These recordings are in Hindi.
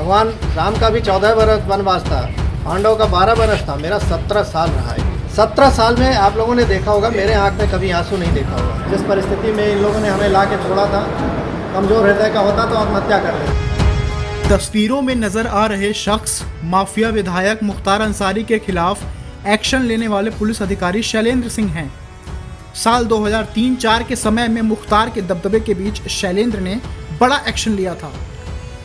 भगवान राम का भी 14 बरस वनवास था, पांडव का 12 बरस था, मेरा 17 साल रहा है। 17 साल में आप लोगों ने देखा होगा, मेरे आंख में कभी आंसू नहीं देखा होगा। जिस परिस्थिति में इन लोगों ने हमें ला के छोड़ा था, कमज़ोर हृदय का होता तो आत्महत्या कर लेते। तस्वीरों में नजर आ रहे शख्स माफिया विधायक मुख्तार अंसारी के खिलाफ एक्शन लेने वाले पुलिस अधिकारी शैलेंद्र सिंह हैं। साल 2003-04 के समय में मुख्तार के दबदबे के बीच शैलेंद्र ने बड़ा एक्शन लिया था।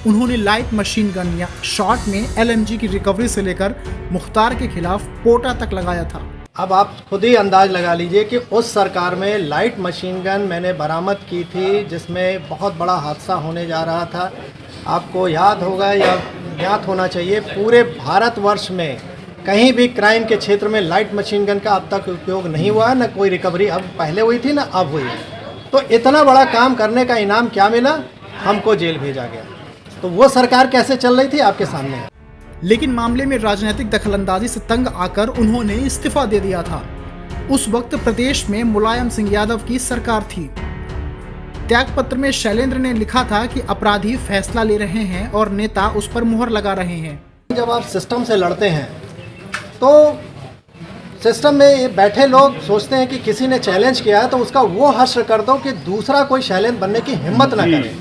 उन्होंने लाइट मशीन गन या शॉट में LMG की रिकवरी से लेकर मुख्तार के खिलाफ पोटा तक लगाया था। अब आप खुद ही अंदाज लगा लीजिए कि उस सरकार में लाइट मशीन गन मैंने बरामद की थी, जिसमें बहुत बड़ा हादसा होने जा रहा था। आपको याद होगा या ज्ञात होना चाहिए, पूरे भारतवर्ष में कहीं भी क्राइम के क्षेत्र में लाइट मशीन गन का अब तक उपयोग नहीं हुआ है, न कोई रिकवरी अब पहले हुई थी, न अब हुई है। तो इतना बड़ा काम करने का इनाम क्या मिला? हमको जेल भेजा गया। तो वो सरकार कैसे चल रही थी आपके सामने है। लेकिन मामले में राजनीतिक दखलंदाजी से तंग आकर उन्होंने इस्तीफा दे दिया था। उस वक्त प्रदेश में मुलायम सिंह यादव की सरकार थी। त्यागपत्र में शैलेंद्र ने लिखा था कि अपराधी फैसला ले रहे हैं और नेता उस पर मुहर लगा रहे हैं। जब आप सिस्टम से लड़ते हैं तो सिस्टम में बैठे लोग सोचते हैं कि किसी ने चैलेंज किया है तो उसका वो हश्र कर दो कि दूसरा कोई शैलेंद्र बनने की हिम्मत ना करे।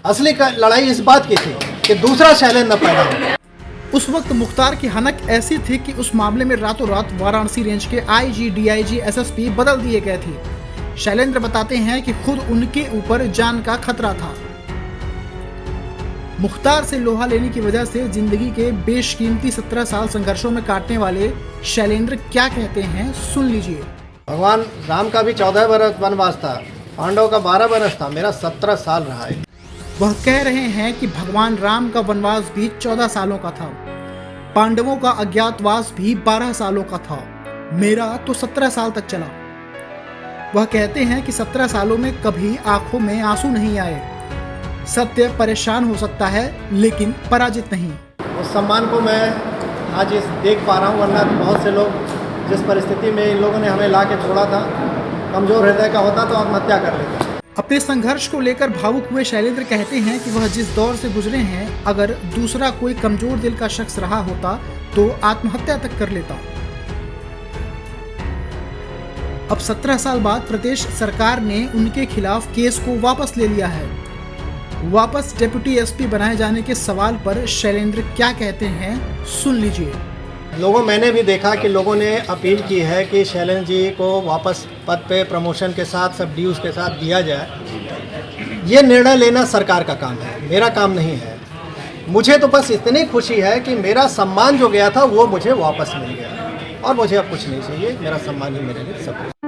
असली लड़ाई इस बात की थी कि दूसरा शैलेंद्र न पैदा हो। उस वक्त मुख्तार की हनक ऐसी थी कि उस मामले में रातों रात वाराणसी रेंज के IG, DIG, SSP बदल दिए गए थे। शैलेंद्र बताते हैं कि खुद उनके ऊपर जान का खतरा था। मुख्तार से लोहा लेने की वजह से जिंदगी के बेशकीमती 17 साल संघर्षों में काटने वाले शैलेंद्र क्या कहते हैं, सुन लीजिए। भगवान राम का भी 14 बरस वनवास था, पांडव का 12 बरस था, मेरा 17 साल रहा है। वह कह रहे हैं कि भगवान राम का वनवास भी 14 सालों का था, पांडवों का अज्ञातवास भी 12 सालों का था, मेरा तो 17 साल तक चला। वह कहते हैं कि 17 सालों में कभी आंखों में आंसू नहीं आए। सत्य परेशान हो सकता है लेकिन पराजित नहीं। उस सम्मान को मैं आज इस देख पा रहा हूँ, वरना बहुत से लोग जिस परिस्थिति में इन लोगों ने हमें ला के छोड़ा था, कमज़ोर हृदय का होता तो आत्महत्या कर लेते। अपने संघर्ष को लेकर भावुक हुए शैलेंद्र कहते हैं कि वह जिस दौर से गुजरे हैं, अगर दूसरा कोई कमजोर दिल का शख्स रहा होता तो आत्महत्या तक कर लेता। अब 17 साल बाद प्रदेश सरकार ने उनके खिलाफ केस को वापस ले लिया है। वापस डेप्यूटी SP बनाए जाने के सवाल पर शैलेंद्र क्या कहते हैं, सुन लीजिए। मैंने भी देखा कि लोगों ने अपील की है कि शैलेंद्र जी को वापस पद पे प्रमोशन के साथ सब ड्यूज के साथ दिया जाए। ये निर्णय लेना सरकार का काम है, मेरा काम नहीं है। मुझे तो बस इतनी खुशी है कि मेरा सम्मान जो गया था वो मुझे वापस मिल गया और मुझे अब कुछ नहीं चाहिए। मेरा सम्मान ही मेरे लिए सब कुछ।